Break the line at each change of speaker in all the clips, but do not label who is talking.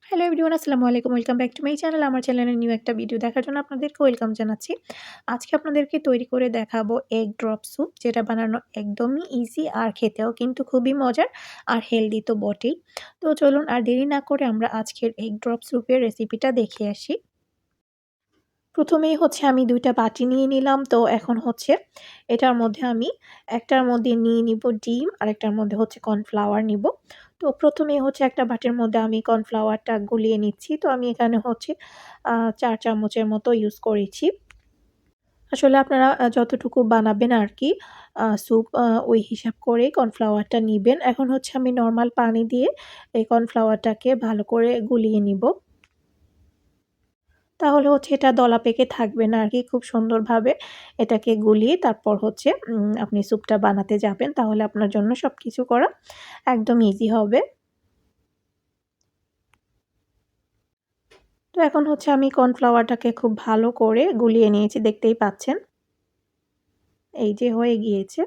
Hello everyone, আসসালামু আলাইকুম। Welcome back to my channel. আমার চ্যানেলের নিউ একটা ভিডিও দেখার জন্য আপনাদেরকে ওয়েলকাম জানাচ্ছি। আজকে আপনাদেরকে তৈরি করে দেখাবো এগ ড্রপ স্যুপ, যেটা বানানো একদমই ইজি আর খেতেও কিন্তু খুবই মজার আর হেলদি তো বটেই। তো চলুন আর দেরি না করে আমরা আজকের এগ ড্রপ স্যুপের রেসিপিটা দেখে আসি। প্রথমেই হচ্ছে আমি ২ টা বাটি নিয়ে নিলাম। তো এখন হচ্ছে এটার মধ্যে আমি একটার মধ্যে নিয়ে নিব ডিম, আরেকটার মধ্যে হচ্ছে কর্নফ্লাওয়ার নিব। তো প্রথমেই হচ্ছে একটা বাটির মধ্যে আমি কর্নফ্লাওয়ারটা গুলিয়ে নিচ্ছি। তো আমি এখানে হচ্ছে ৪ চামচের মতো ইউজ করেছি। আসলে আপনারা যতটুকু বানাবেন আরকি স্যুপ ওই হিসাব করেই কর্নফ্লাওয়ারটা নিবেন। এখন হচ্ছে আমি নরমাল পানি দিয়ে এই কর্নফ্লাওয়ারটাকে ভালো করে গুলিয়ে নিব। তাহলে হচ্ছে এটা দলা পেকে থাকবে না আরকি। খুব সুন্দরভাবে এটাকে গুলিয়ে তারপর হচ্ছে আপনি স্যুপটা বানাতে যাবেন। তাহলে আপনার জন্য সবকিছু করা একদম ইজি হবে। তো এখন হচ্ছে আমি কর্নফ্লাওয়ারটাকে খুব ভালো করে গুলিয়ে নিয়েছি, দেখতেই পাচ্ছেন। এই যে হয়ে গিয়েছে।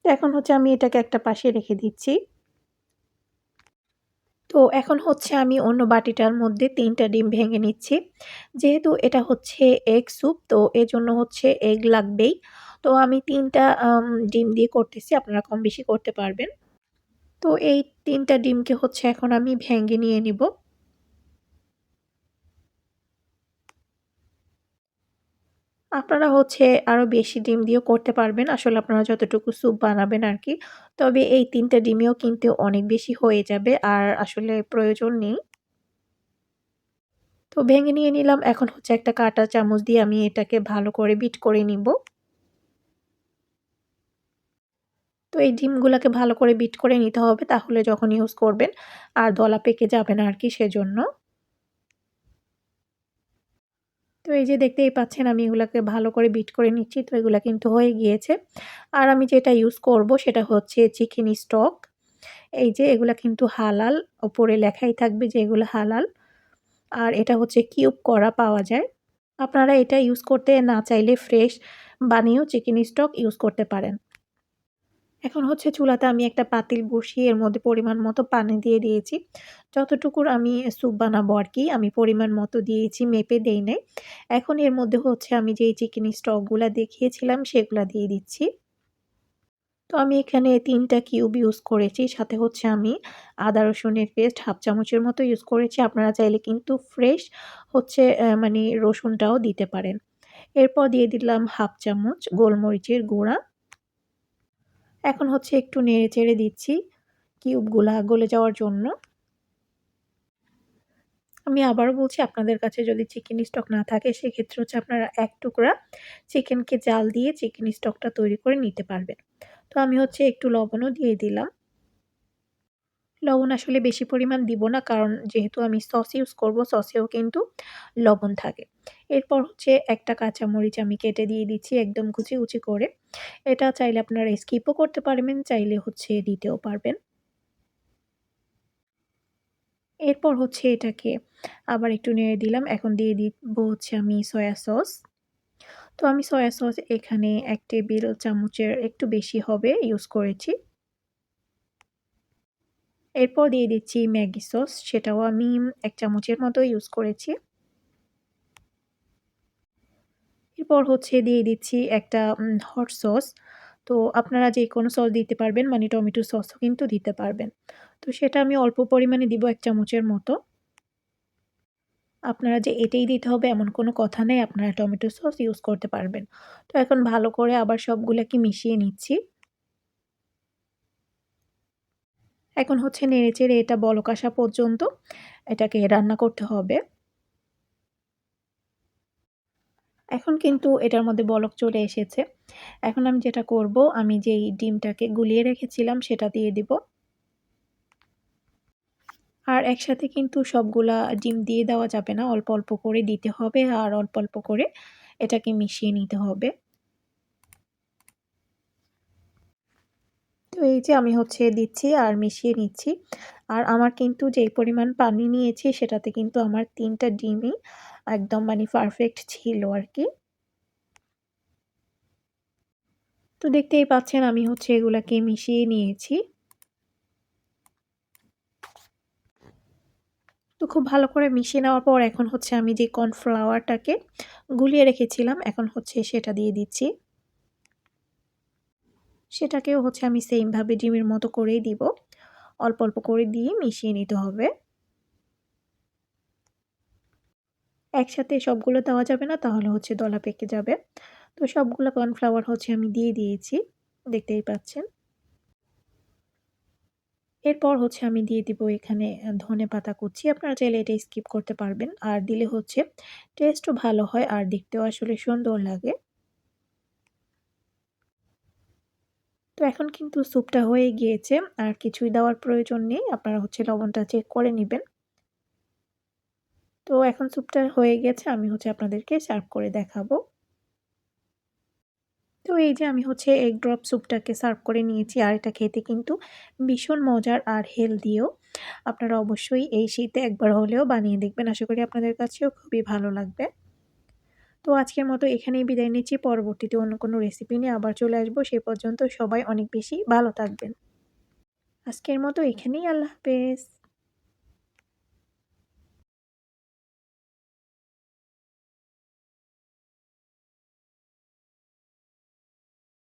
তো এখন হচ্ছে আমি এটাকে একটা পাশে রেখে দিচ্ছি। তো এখন হচ্ছে আমি অন্য বাটিটার মধ্যে ৩ টা ডিম ভেঙে নিচ্ছি। যেহেতু এটা হচ্ছে এগ স্যুপ, তো এজন্য হচ্ছে এগ লাগবেই। তো আমি ৩ টা ডিম দিয়ে করতেছি, আপনারা কম বেশি করতে পারবেন। তো এই ৩ টা ডিমকে হচ্ছে এখন আমি ভেঙে নিয়ে নিব। আপনারা হচ্ছে আরো বেশি ডিম দিয়েও করতে পারবেন। আসলে আপনারা যতটুকু স্যুপ বানাবেন আরকি। তবে এই ৩ টা ডিমেও কিন্তু অনেক বেশি হয়ে যাবে আর আসলে প্রয়োজন নেই। তো ভেঙে নিয়ে নিলাম। এখন হচ্ছে একটা কাঁটা চামচ দিয়ে আমি এটাকে ভালো করে বিট করে নিব। তো এই ডিমগুলাকে ভালো করে বিট করে নিতে হবে, তাহলে যখন ইউজ করবেন আর দলা পেকে যাবে না আরকি সেজন্য। তো এই যে দেখতেই পাচ্ছেন আমি এগুলাকে ভালো করে বিট করে নিচ্ছি। তো এগুলা কিন্তু হয়ে গিয়েছে। আর আমি যেটা ইউজ করব সেটা হচ্ছে চিকেন স্টক। এই যে এগুলা কিন্তু হালাল, উপরে লেখাই থাকবে যে এগুলো হালাল। আর এটা হচ্ছে কিউব করা পাওয়া যায়। আপনারা এটা ইউজ করতে না চাইলে ফ্রেশ বানিয়েও চিকেন স্টক ইউজ করতে পারেন। এখন হচ্ছে চুলাতে আমি একটা পাতিল বসিয়ে এর মধ্যে পরিমাণ মতো পানি দিয়ে দিয়েছি। যতটুকুর আমি স্যুপ বানাবো আরকি, আমি পরিমাণ মতো দিয়েছি, মেপে দেই নাই। এখন এর মধ্যে হচ্ছে আমি যেই চিকেন স্টকগুলা দেখিয়েছিলাম সেগুলা দিয়ে দিচ্ছি। তো আমি এখানে ৩ টা কিউব ইউজ করেছি। সাথে হচ্ছে আমি আদা রসুনের পেস্ট ১/২ চামচের মতো ইউজ করেছি। আপনারা চাইলে কিন্তু ফ্রেশ হচ্ছে মানে রসুনটাও দিতে পারেন। এরপর দিয়ে দিলাম ১/২ চামচ গোলমরিচের গুঁড়া। এখন হচ্ছে একটু নেড়ে-চেড়ে দিচ্ছি কিউবগুলা গলে যাওয়ার জন্য। আমি আবারও বলছি, আপনাদের কাছে যদি চিকেন স্টক না থাকে সেক্ষেত্রে হচ্ছে আপনারা ১ টুকরা চিকেনকে জাল দিয়ে চিকেন স্টকটা তৈরি করে নিতে পারবেন। তো আমি হচ্ছে একটু লবণও দিয়ে দিলাম। লবণ আসলে বেশি পরিমাণ দিব না, কারণ যেহেতু আমি সস ইউজ করব, সসেও কিন্তু লবণ থাকে। এরপর হচ্ছে একটা কাঁচামরিচ আমি কেটে দিয়ে দিচ্ছি একদম কুচি, কুচি করে। এটা চাইলে আপনারা স্কিপও করতে পারবেন, চাইলে হচ্ছে দিতেও পারবেন। এরপর হচ্ছে এটাকে আবার একটু নেড়ে দিলাম। এখন দিয়ে দিব হচ্ছে আমি সয়া সস। তো আমি সয়া সস এখানে ১ টেবিল চামচের একটু বেশি হবে ইউজ করেছি। এরপর দিয়ে দিচ্ছি ম্যাগি সস, সেটাও আমি ১ চামচের মতো ইউজ করেছি। এরপর হচ্ছে দিয়ে দিচ্ছি একটা হট সস। তো আপনারা যেকোনো সস দিতে পারবেন, মানে টমেটো সসও কিন্তু দিতে পারবেন। তো সেটা আমি অল্প পরিমাণে দিব ১ চামচের মতো। আপনারা যে এটাই দিতে হবে এমন কোনো কথা নেই, আপনারা টমেটো সস ইউজ করতে পারবেন। তো এখন ভালো করে আবার সবগুলাকে মিশিয়ে নিচ্ছি। এখন হচ্ছে নেড়েচেড়ে এটা বলক আসা পর্যন্ত এটাকে রান্না করতে হবে। এখন কিন্তু এটার মধ্যে বলক চলে এসেছে। এখন আমি যেটা করব, আমি যেই ডিমটাকে গুলিয়ে রেখেছিলাম সেটা দিয়ে দিব। আর একসাথে কিন্তু সবগুলা ডিম দিয়ে দেওয়া যাবে না। অল্প, অল্প করে দিতে হবে আর অল্প, অল্প করে এটাকে মিশিয়ে নিতে হবে। তো এই যে আমি হচ্ছে দিচ্ছি আর মিশিয়ে নিচ্ছি। আর আমার কিন্তু যেই পরিমাণ পানি নিয়েছি সেটাতে কিন্তু আমার ৩ টা ডিমই একদম মানে পারফেক্ট ছিল আরকি। তো দেখতেই পাচ্ছেন আমি হচ্ছে এগুলাকে মিশিয়ে নিয়েছি। তো খুব ভালো করে মিশিয়ে নেওয়ার পর এখন হচ্ছে আমি যে কর্নফ্লাওয়ারটাকে গুলিয়ে রেখেছিলাম এখন হচ্ছে সেটা দিয়ে দিচ্ছি। সেটাকেও হচ্ছে আমি সেম ভাবে ডিমের মতো করেই দিব। অল্প, অল্প করে দিয়ে মিশিয়ে নিতে হবে। একসাথে সবগুলো দেওয়া যাবে না তাহলে হচ্ছে দলা পেকে যাবে। তো সবগুলো কর্নফ্লাওয়ার হচ্ছে আমি দিয়ে দিয়েছি। দেখতেই পাচ্ছেন। এরপর হচ্ছে আমি দিয়ে দিব এখানে ধনেপাতা কুচি। আপনারা চাইলে এটা স্কিপ করতে পারবেন। আর দিলে হচ্ছে টেস্টও ভালো হয় আর দেখতেও আসলে সুন্দর লাগে। তো এখন কিন্তু স্যুপটা হয়ে গিয়েছে। আর কিছুই দেওয়ার প্রয়োজন নেই। আপনারা হচ্ছে লবণটা চেক করে নিবেন। তো এখন স্যুপটা হয়ে গেছে। আমি হচ্ছে আপনাদেরকে সার্ভ করে দেখাবো। তো এই যে আমি হচ্ছে এগ ড্রপ স্যুপটাকে সার্ভ করে নিয়েছি। আর এটা খেতে কিন্তু ভীষণ মজার আর হেলদিও। আপনারা অবশ্যই এই শীতে একবার হলেও বানিয়ে দেখবেন। আশা করি আপনাদের কাছেও খুবই ভালো লাগবে। তো আজকের মতো এখানেই বিদায় নিচ্ছি। পরবর্তীতে অন্য কোনো রেসিপি নিয়ে আবার চলে আসবো। সে পর্যন্ত সবাই অনেক বেশি ভালো থাকবেন। আজকের মতো এখানেই আল্লাহ হাফেজ।